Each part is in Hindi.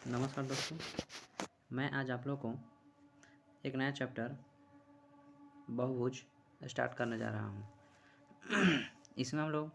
नमस्कार दोस्तों, मैं आज आप लोग को एक नया चैप्टर बहुभुज स्टार्ट करने जा रहा हूँ। इसमें हम लोग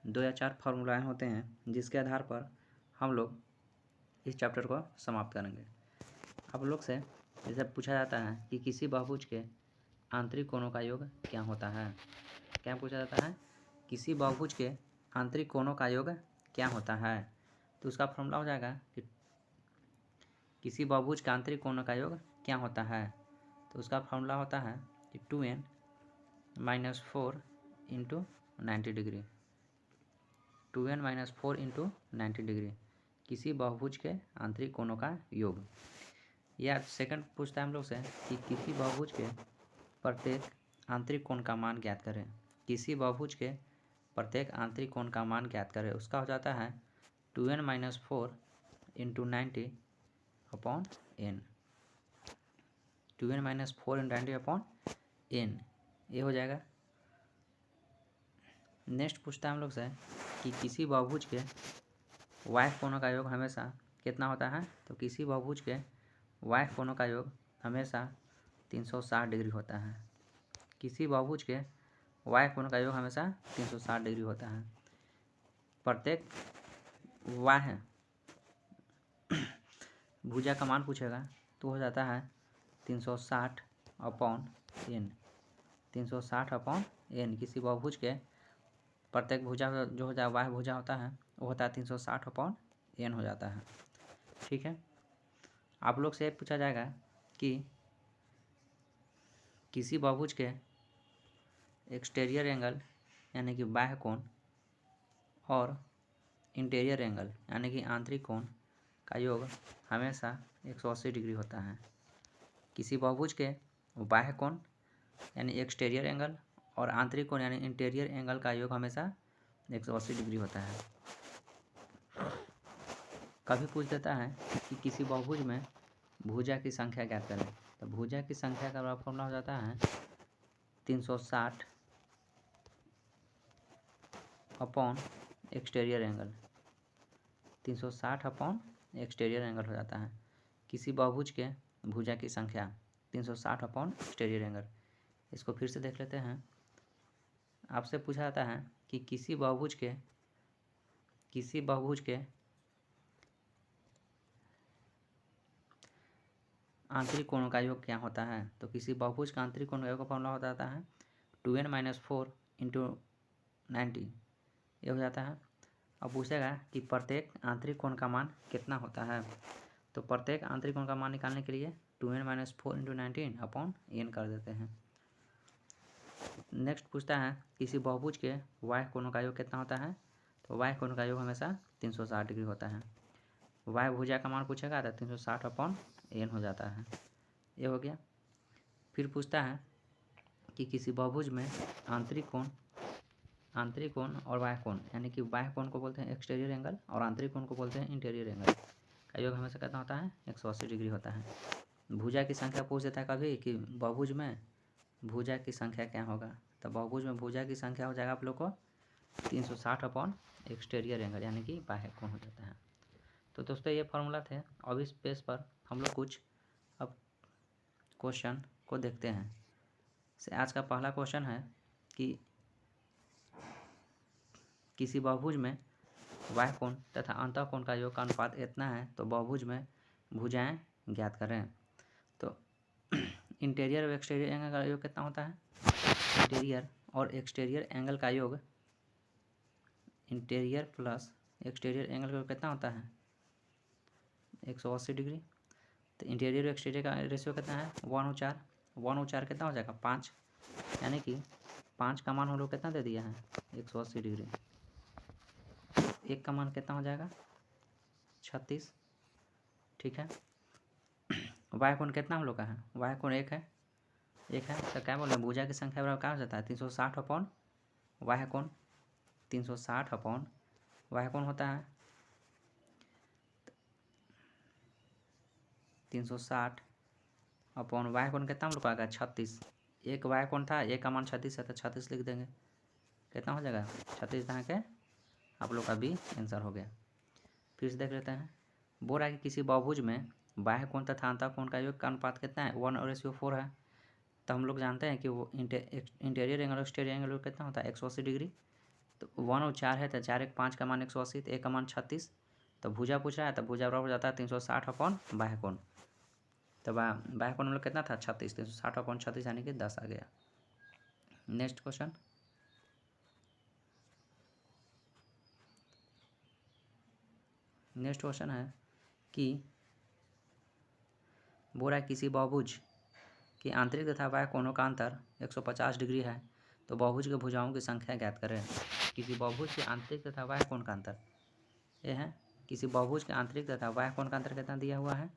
2 या 4 फार्मूलाएँ होते हैं जिसके आधार पर हम लोग इस चैप्टर को समाप्त करेंगे। आप लोग से जैसे पूछा जाता है कि किसी बहुभुज के आंतरिक कोणों का योग क्या होता है। क्या पूछा जाता है? किसी बहुभुज के आंतरिक कोणों का योग क्या होता है। तो उसका फॉर्मूला हो जाएगा कि किसी बहुभुज का आंतरिक कोणों का योग क्या होता है। तो उसका फॉर्मूला होता है कि 2n - 4 into 90 degree, 2n - 4 into 90 degree किसी बहुभुज के आंतरिक कोणों का योग। या सेकंड पूछता है हम लोग से कि किसी बहुभुज के प्रत्येक आंतरिक कोण का मान ज्ञात करें। किसी बहुभुज के प्रत्येक आंतरिक कोण का मान ज्ञात करें। उसका हो जाता है 2n - 4 into 90 upon n, 2n - 4 into 90 upon n, ये हो जाएगा। नेक्स्ट पूछता है हम लोग से कि किसी बहुभुज के y कोणों का योग हमेशा कितना होता है। तो किसी बहुभुज के y कोणों का योग हमेशा 360 डिग्री होता है। किसी बहुभुज के y कोणों का योग हमेशा 360 डिग्री होता है। प्रत्येक y है भुजा का मान पूछेगा तो हो जाता है 360 अपॉन n, 360 अपॉन n। किसी बहुभुज के प्रत्येक भुजा जो हो जाए y भुजा होता है वो होता है 360 अपॉन n हो जाता है। ठीक है। आप लोग से पूछा जाएगा कि किसी बहुभुज के एक्सटीरियर एंगल यानी कि बाह्य कोण और इंटीरियर एंगल यानी कि आंतरिक कोण का योग हमेशा 180 डिग्री होता है। किसी बहुभुज के बाह्य कोण यानी एक्सटीरियर एंगल और आंतरिक कोण यानी इंटीरियर एंगल का योग हमेशा 180 डिग्री होता है। कभी पूछ देता है कि किसी बहुभुज में भुजा की संख्या ज्ञात करें। तो भुजा की संख्या का फॉर्मूला हो जाता है 360 upon exterior angle, 360 upon exterior angle हो जाता है। किसी बहुभुज के भुजा की संख्या 360 अपॉन एक्सटीरियर एंगल। इसको फिर से देख लेते हैं। आपसे पूछा जाता है कि किसी बहुभुज के आंतरिक कोणों का योग क्या होता है। तो किसी बहुभुज का आंतरिक कोण का योग का फॉर्मूला हो जाता है 2n - 4 इंटू 90, ये हो जाता है। अब पूछेगा कि प्रत्येक आंतरिक कोण का मान कितना होता है। तो प्रत्येक आंतरिक कोण का मान निकालने के लिए 2n - 4 इंटू 90 अपॉन n कर देते हैं। नेक्स्ट पूछता है किसी बहुभुज के y कोणों का योग कितना होता है। तो y कोण का योग हमेशा 360 डिग्री होता है। y भुजा का मान पूछेगा तो 360 अपॉन n हो जाता है, ये हो गया। फिर पूछता है कि किसी बहुभुज में आंतरिक कोण और बाह्य कोण यानी कि बाह्य कोण को बोलते हैं एक्सटीरियर एंगल और आंतरिक कोण को बोलते हैं इंटीरियर एंगल का योग हमेशा कितना होता है 180 डिग्री होता है। भुजा की संख्या पूछ देता है कभी कि बहुभुज में भुजा की संख्या क्या होगा। तो बहुभुज में भुजा की संख्या हो जाएगा आप लोग को 360 अपॉन एक्सटीरियर एंगल यानी कि बाह्य कोण हो जाता है। तो दोस्तों ये फार्मूला थे। अब इस पेज पर हम लोग कुछ अब क्वेश्चन को देखते हैं। आज का पहला क्वेश्चन है कि किसी बहुभुज में बाह्य कोण तथा अंतः कोण का योग का अनुपात इतना है तो बहुभुज में भुजाएं ज्ञात करें। तो इंटीरियर और एक्सटीरियर एंगल का योग कितना होता है। इंटीरियर और एक्सटीरियर एंगल का योग, इंटीरियर प्लस एक्सटीरियर एंगल का योग कितना होता है 180 डिग्री। तो इंटीरियर और एक्सटीरियर का रेशियो कितना है 1/4 कितना हो जाएगा 5, यानी कि 5 का मान हम लोग कितना दे दिया है 180 डिग्री। 1 का मान कितना हो जाएगा 36। ठीक है। वाय कोण कितना हम लोग का है, वाय कोण 1 है। तो क्या बोल रहे हैं भुजा की संख्या बराबर क्या हो जाता है 360 अपॉन वाय कोण, 360 अपॉन वाय कोण होता है 360 अपॉन वाय कोण कितना हम लोग का आएगा 36। एक वाय कोण था, एक का मान 36 है तो 36 लिख देंगे। कितना हो जाएगा 36 यहाँ के आप लोग का भी आंसर हो गया। फिर से देख लेते हैं बोल रहा है कि किसी बहुभुज में बाह्य कोण तथा अंतः कोण का योग का अनुपात कितना है, 1:4 है। तो हम लोग जानते हैं कि वो इंटीरियर एंगल और एक्सटीरियर एंगल कितना होता है, 180 डिग्री। तो 1 और 4 है तो 4 एक 5 का मान 180, तो 1 का मान 36। तो भुजा पूछ रहा है, तो भुजा बराबर हो जाता है 360 अपॉन बाह्य कोण। तो बाह्य कोण हम लोग कितना था, 36, 360 अपॉन 36 यानी कि 10 आ गया। नेक्स्ट क्वेश्चन, है कि बोल रहा है किसी बहुभुज की आंतरिक तथा बाह्य कोणों का अंतर 150 डिग्री है, तो बहुभुज के भुजाओं की संख्या ज्ञात करें। किसी बहुभुज के आंतरिक तथा बाह्य कोण का अंतर ये है, किसी बहुभुज के आंतरिक तथा बाह्य कोण का अंतर कितना दिया हुआ है,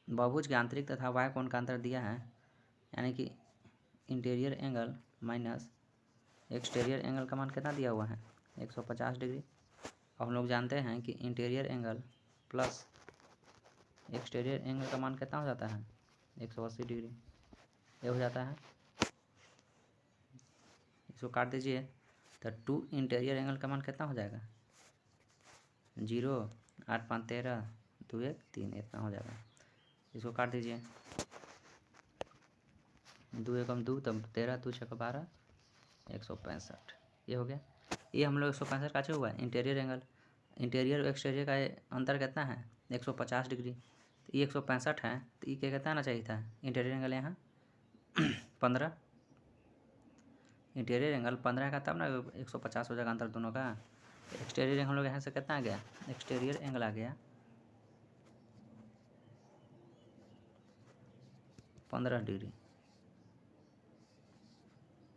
बहुभुज के आंतरिक तथा बाह्य कोण का अंतर दिया है, यानी कि interior angle minus exterior angle का मान कितना दिया हुआ है, 150 डिग्री। और हम लोग जानते हैं कि interior angle plus exterior angle का मान कितना हो जाता है, 180 डिग्री। ये हो जाता है, इसको काट दीजिए तो 2 इंटीरियर एंगल का मान कितना हो जाएगा, 0, 8 5 13, 2 1 3, इतना हो जाएगा। इसको काट दीजिए, 2 1 2, तब 13 2 6 12, 165। ये हो गया। ये हम लोग 165 काचे हुआ है, इंटीरियर एंगल। इंटीरियर और एक्सटीरियर का अंतर कितना है, 150 डिग्री। तो ये 165 है, तो ये क्या कितना आना चाहिए था, इंटीरियर एंगल यहाँ 15, इंटीरियर एंगल 15 का तब ना 150 हो जाएगा अंतर दोनों का। एक्सटीरियर एंगल हम लोग यहाँ से कितना आ गया, एक्सटीरियर एंगल आ गया 15 डिग्री,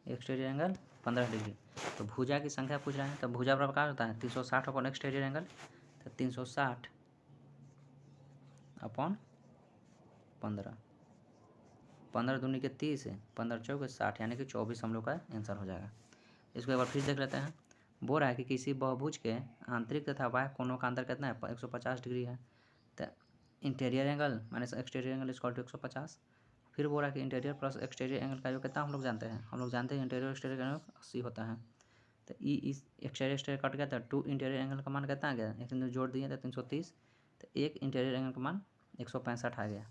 एक्सटीरियर एंगल 15 डिग्री। तो भुजा की संख्या पूछ रहे हैं, तो भुजा बराबर क्या होता है, 360 अपॉन एक्सटीरियर एंगल। तो 360 अपॉन 15, 15 दूनी के 30, 15 चौके 60, यानी कि 24 हम लोग का आंसर हो जाएगा। इसको एक बार फिर देख लेते हैं। बोल रहा है कि किसी बहुभुज के आंतरिक तथा बाह्य कोणों का अंतर कितना है, 150 डिग्री है। तो interior angle minus exterior angle equal to 150। फिर बोल रहा है कि इंटीरियर प्लस एक्सटीरियर एंगल का जो कितना हम लोग जानते हैं, इंटीरियर एक्सटीरियर एंगल 80 होता है। तो इस एक्सटीरियर एक्सटीरियर कट गया, तो 2 इंटीरियर एंगल का मान कितना आ गया, एक जोड़ दिए तो 330। तो एक इंटीरियर एंगल का मान 165 आ गया।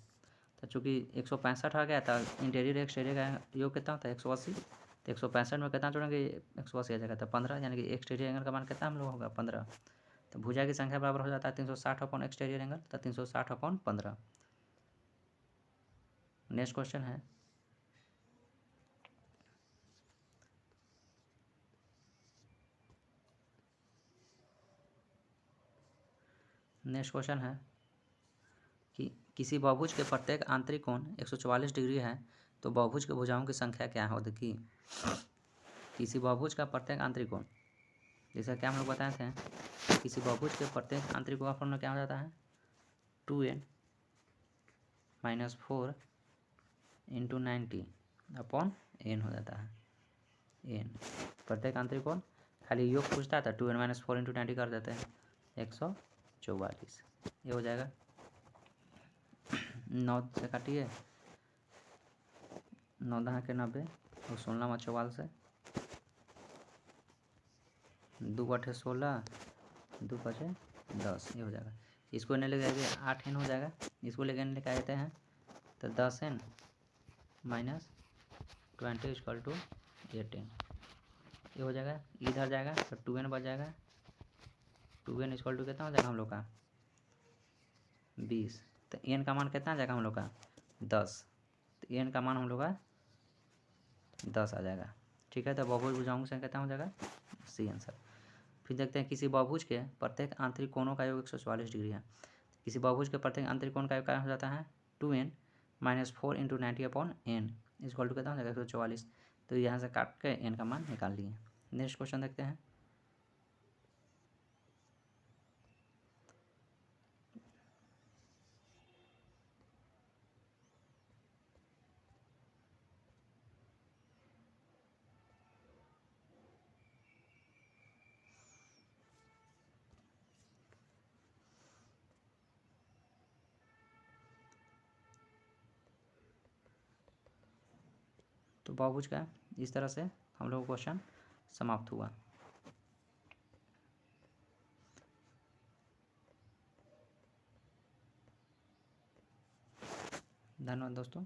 तो चूँकि 165 आ गया था, इंटीरियर एक्सटीरियर का योग कितना होता है, 180। तो 165 में कितना जोड़ेंगे, 180 आ जाएगा, तो 15, यानी कि एक्सटीरियर एंगल का मान कितना हम लोग होगा, 15। तो भुजा की संख्या बराबर हो जाता है 360 अपॉन एक्सटीरियर एंगल, तो 360 अपॉन 15। नेक्स्ट क्वेश्चन है, कि किसी बहुभुज के प्रत्येक आंतरिक कोण 144 डिग्री है, तो बहुभुज के भुजाओं की संख्या क्या होगी। किसी बहुभुज का प्रत्येक आंतरिक कोण, जैसा क्या हम लोग बताए थे, किसी बहुभुज के प्रत्येक आंतरिक कोण का फॉर्मूला क्या हो जाता है, 2n - 4 × 90 अपॉन n हो जाता है, n प्रत्येक आंतरिक कोण। खाली योग पूछता था, 2n - 4 × 90 कर देते हैं, 144। ये हो जाएगा। 9 से काटिए, 9 10 के 90 और 16 में 44 से, 2 8 16, 2 5 10, ये हो जाएगा। इसको नहीं लेके आइए, 8n हो जाएगा। इसको लेके लेके आते हैं तो 10n - 20 = 18, ये हो जाएगा। इधर जाएगा तो 2n बच जाएगा, 2n = कितना हो जाएगा हम लोग का, 20। तो n का मान कितना आ जाएगा हम लोग का, 10। तो n का मान हम लोग का 10 आ जाएगा। ठीक है, तो बहुभुज भुजाओं से कितना हो जाएगा, सी आंसर। फिर देखते हैं, किसी बहुभुज के प्रत्येक आंतरिक कोणों का योग 144 डिग्री है। किसी बहुभुज के प्रत्येक आंतरिक कोण का योग क्या हो जाता है, 2n - 4 × 90 upon n equal to कितना हो जाएगा, 144। तो यहाँ से काट के n का मान निकाल लिए। नेक्स्ट क्वेश्चन देखते हैं। तो बहुभुज का इस तरह से हम लोग क्वेश्चन समाप्त हुआ। धन्यवाद दोस्तों।